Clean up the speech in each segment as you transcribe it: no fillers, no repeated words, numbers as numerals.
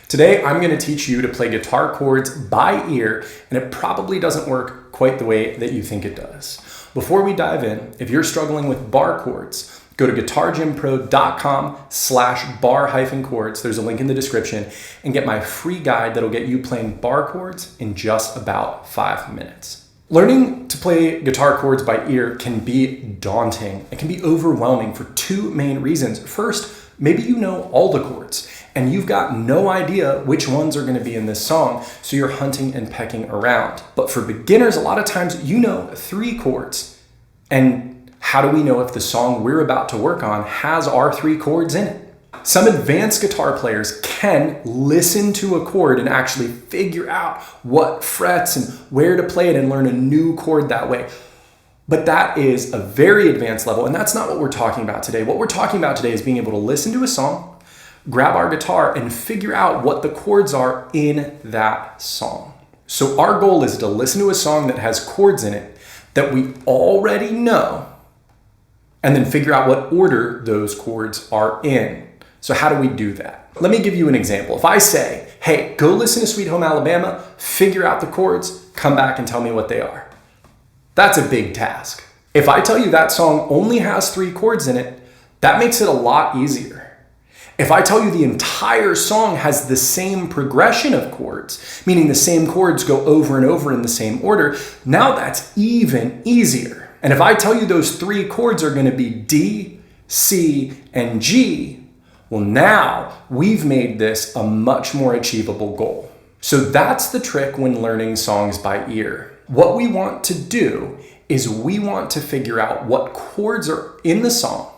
Today, I'm going to teach you to play guitar chords by ear, and it probably doesn't work quite the way that you think it does. Before we dive in, if you're struggling with bar chords, go to guitargympro.com/bar-chords. There's a link in the description, and get my free guide that'll get you playing bar chords in just about 5 minutes. Learning to play guitar chords by ear can be daunting. It can be overwhelming for two main reasons. First, maybe you know all the chords and you've got no idea which ones are going to be in this song, so you're hunting and pecking around. But for beginners, a lot of times you know 3 chords. And how do we know if the song we're about to work on has our 3 chords in it? Some advanced guitar players can listen to a chord and actually figure out what frets and where to play it and learn a new chord that way. But that is a very advanced level, and that's not what we're talking about today. What we're talking about today is being able to listen to a song, grab our guitar, and figure out what the chords are in that song. So our goal is to listen to a song that has chords in it that we already know, and then figure out what order those chords are in. So how do we do that? Let me give you an example. If I say, hey, go listen to Sweet Home Alabama, figure out the chords, come back and tell me what they are. That's a big task. If I tell you that song only has 3 chords in it, that makes it a lot easier. If I tell you the entire song has the same progression of chords, meaning the same chords go over and over in the same order, now that's even easier. And if I tell you those 3 chords are going to be D, C, and G, well, now we've made this a much more achievable goal. So that's the trick when learning songs by ear. What we want to do is we want to figure out what chords are in the song,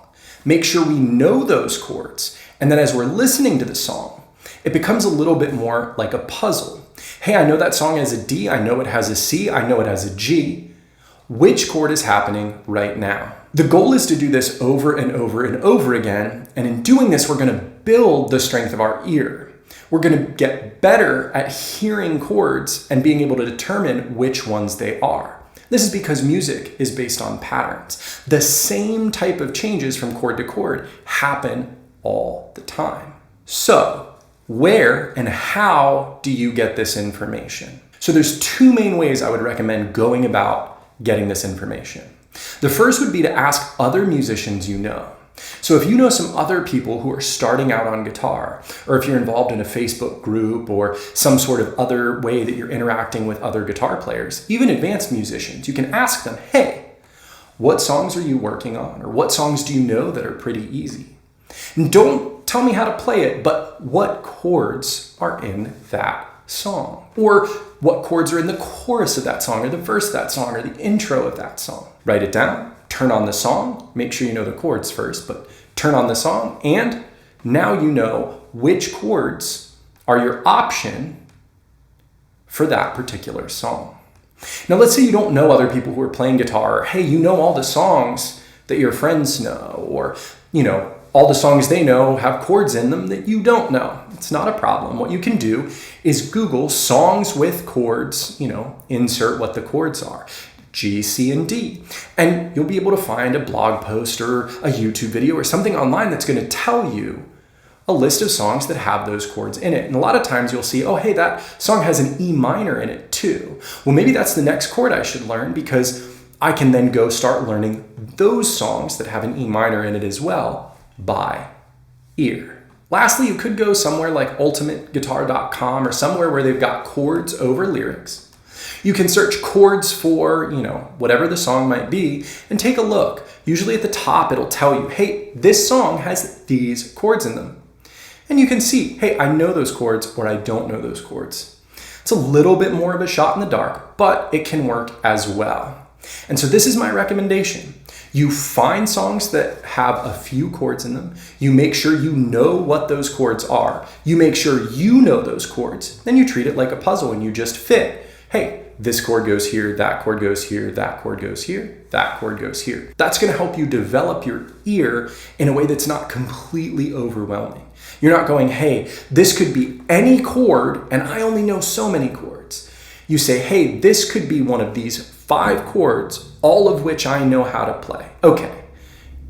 make sure we know those chords, and then as we're listening to the song, it becomes a little bit more like a puzzle. Hey, I know that song has a D, I know it has a C, I know it has a G. Which chord is happening right now? The goal is to do this over and over and over again, and in doing this, we're going to build the strength of our ear. We're going to get better at hearing chords and being able to determine which ones they are. This is because music is based on patterns. The same type of changes from chord to chord happen all the time. So, where and how do you get this information? So there's 2 main ways I would recommend going about getting this information. The first would be to ask other musicians you know. So if you know some other people who are starting out on guitar, or if you're involved in a Facebook group or some sort of other way that you're interacting with other guitar players, even advanced musicians, you can ask them, hey, what songs are you working on? Or what songs do you know that are pretty easy? And don't tell me how to play it, but what chords are in that song? Or what chords are in the chorus of that song, or the verse of that song, or the intro of that song? Write it down, turn on the song, make sure you know the chords first, but turn on the song, and now you know which chords are your option for that particular song. Now let's say you don't know other people who are playing guitar, or hey, you know all the songs that your friends know, or all the songs they know have chords in them that you don't know. It's not a problem. What you can do is Google songs with chords, insert what the chords are, G, C, and D. And you'll be able to find a blog post or a YouTube video or something online that's going to tell you a list of songs that have those chords in it. And a lot of times you'll see, oh, hey, that song has an E minor in it too. Well, maybe that's the next chord I should learn because I can then go start learning those songs that have an E minor in it as well by ear. Lastly, you could go somewhere like ultimateguitar.com or somewhere where they've got chords over lyrics. You can search chords for, whatever the song might be and take a look. Usually at the top, it'll tell you, hey, this song has these chords in them. And you can see, hey, I know those chords or I don't know those chords. It's a little bit more of a shot in the dark, but it can work as well. And so this is my recommendation. You find songs that have a few chords in them. You make sure you know what those chords are. You make sure you know those chords. Then you treat it like a puzzle and you just fit. Hey, this chord goes here, that chord goes here, that chord goes here, that chord goes here. That's going to help you develop your ear in a way that's not completely overwhelming. You're not going, hey, this could be any chord and I only know so many chords. You say, hey, this could be one of these 5 chords, all of which I know how to play. Okay,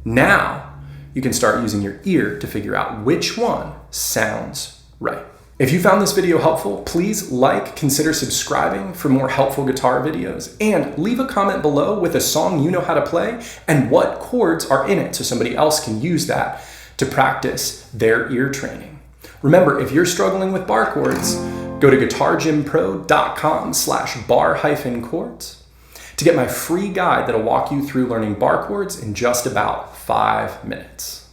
now you can start using your ear to figure out which one sounds right. If you found this video helpful, please consider subscribing for more helpful guitar videos, and leave a comment below with a song you know how to play and what chords are in it so somebody else can use that to practice their ear training. Remember, if you're struggling with bar chords, go to guitargympro.com/bar-chords to get my free guide that'll walk you through learning bar chords in just about 5 minutes.